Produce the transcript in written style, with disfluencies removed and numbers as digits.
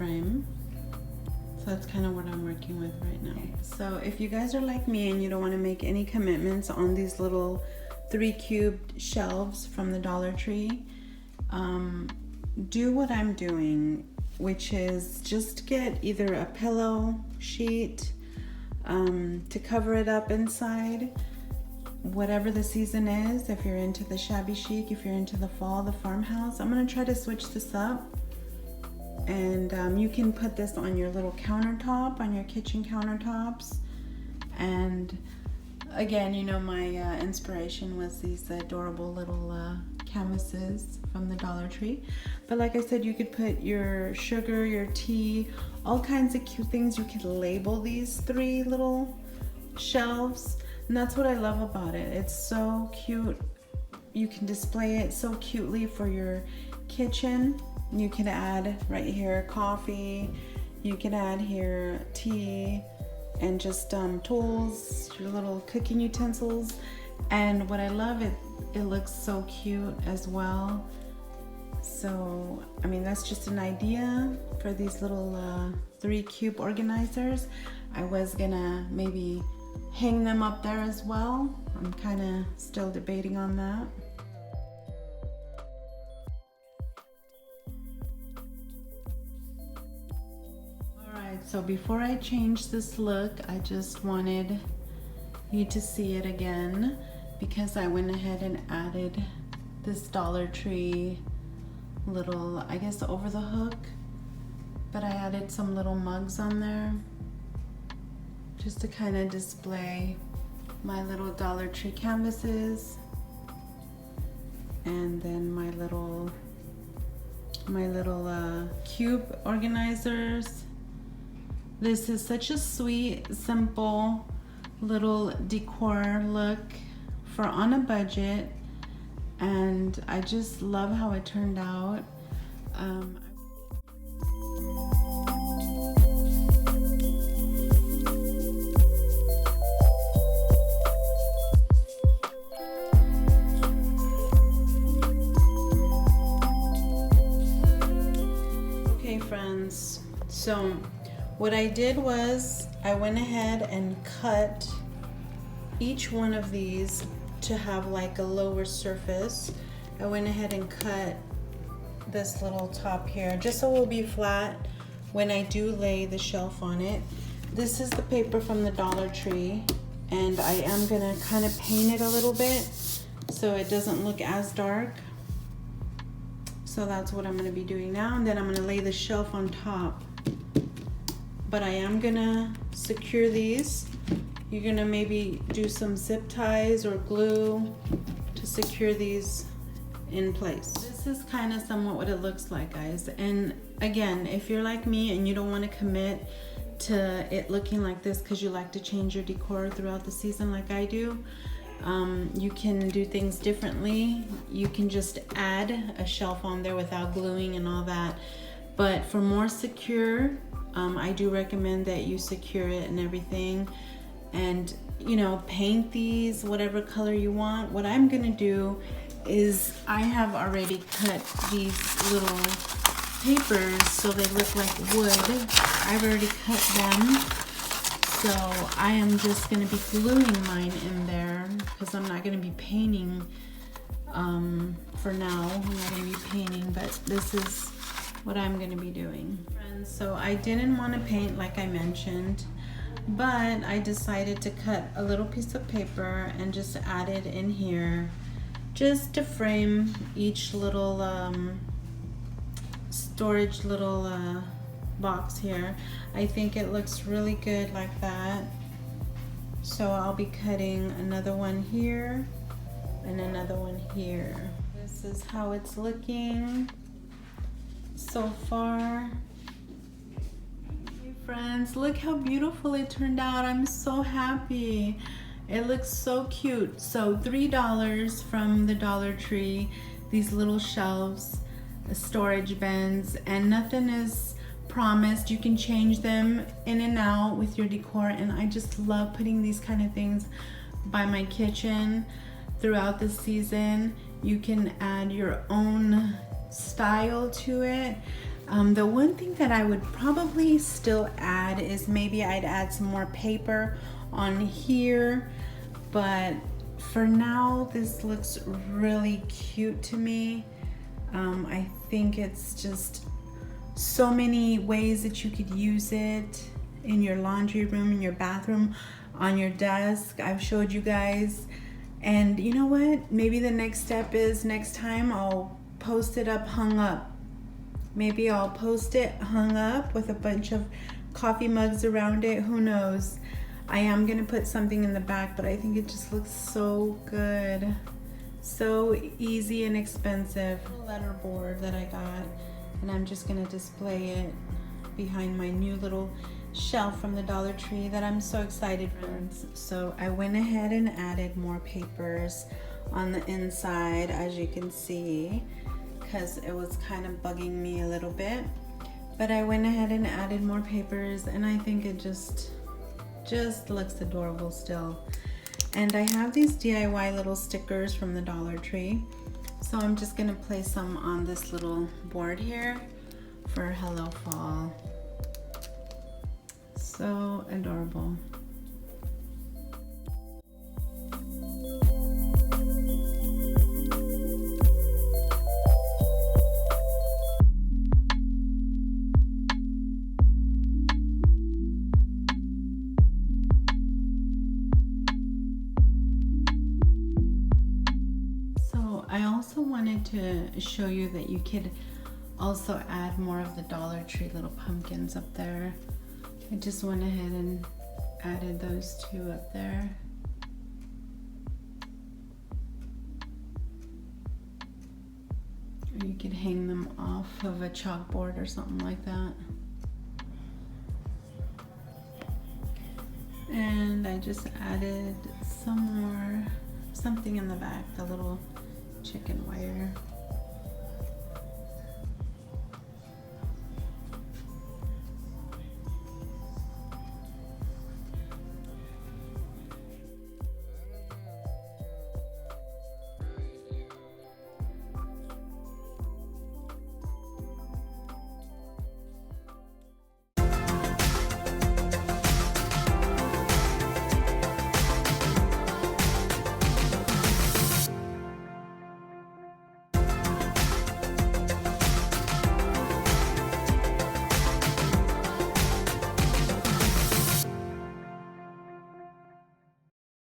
frame. So that's kind of what I'm working with right now. So if you guys are like me and you don't want to make any commitments on these little 3 cubed shelves from the Dollar Tree, do what I'm doing, which is just get either a pillow sheet to cover it up inside, whatever the season is. If you're into the shabby chic, if you're into the fall, the farmhouse, I'm gonna try to switch this up. And you can put this on your little countertop, on your kitchen countertops. And again, you know, my inspiration was these adorable little canvases from the Dollar Tree. But like I said, you could put your sugar, your tea, all kinds of cute things. You could label these 3 little shelves. And that's what I love about it. It's so cute. You can display it so cutely for your kitchen. You can add right here coffee, you can add here tea, and just tools, your little cooking utensils. And what I love, it looks so cute as well. So I mean, that's just an idea for these little 3 cube organizers. I was gonna maybe hang them up there as well. I'm kind of still debating on that. So before I change this look, I just wanted you to see it again, because I went ahead and added this Dollar Tree little, I guess, over the hook, but I added some little mugs on there just to kind of display my little Dollar Tree canvases, and then my little cube organizers. This is such a sweet, simple little decor look for on a budget, and I just love how it turned out. Okay, friends, so what I did was I went ahead and cut each one of these to have like a lower surface. I went ahead and cut this little top here just so it will be flat when I do lay the shelf on it. This is the paper from the Dollar Tree, and I am gonna kind of paint it a little bit so it doesn't look as dark. So that's what I'm gonna be doing now, and then I'm gonna lay the shelf on top. But I am gonna secure these. You're gonna maybe do some zip ties or glue to secure these in place. This is kind of somewhat what it looks like, guys. And again, if you're like me and you don't want to commit to it looking like this because you like to change your decor throughout the season like I do, you can do things differently. You can just add a shelf on there without gluing and all that. But for more secure, I do recommend that you secure it and everything, and you know, paint these whatever color you want. What I'm gonna do is I have already cut these little papers so they look like wood. I've already cut them, so I am just gonna be gluing mine in there because I'm not gonna be painting for now. I'm not gonna be painting, but this is what I'm gonna be doing. Friends, so I didn't want to paint like I mentioned, but I decided to cut a little piece of paper and just add it in here just to frame each little storage little box here. I think it looks really good like that. So I'll be cutting another one here and another one here. This is how it's looking so far. Hey friends, look how beautiful it turned out. I'm so happy. It looks so cute. So $3 from the Dollar Tree, these little shelves, storage bins, and nothing is promised. You can change them in and out with your decor, and I just love putting these kind of things by my kitchen throughout the season. You can add your own style to it. The one thing that I would probably still add is maybe I'd add some more paper on here, but for now this looks really cute to me. I think it's just so many ways that you could use it in your laundry room, in your bathroom, on your desk. I've showed you guys. And you know what? Maybe the next step is next time I'll post it up hung up. Maybe I'll post it hung up with a bunch of coffee mugs around it. Who knows? I am gonna put something in the back, but I think it just looks so good. So easy and expensive. Letter board that I got, and I'm just gonna display it behind my new little shelf from the Dollar Tree that I'm so excited for. So I went ahead and added more papers on the inside, as you can see, because it was kind of bugging me a little bit. But I went ahead and added more papers, and I think it just looks adorable still. And I have these DIY little stickers from the Dollar Tree, so I'm just gonna place some on this little board here for Hello Fall. So adorable. So I also wanted to show you that you could also add more of the Dollar Tree little pumpkins up there. I just went ahead and added those two up there. Or you could hang them off of a chalkboard or something like that. And I just added some more, something in the back, the little chicken wire.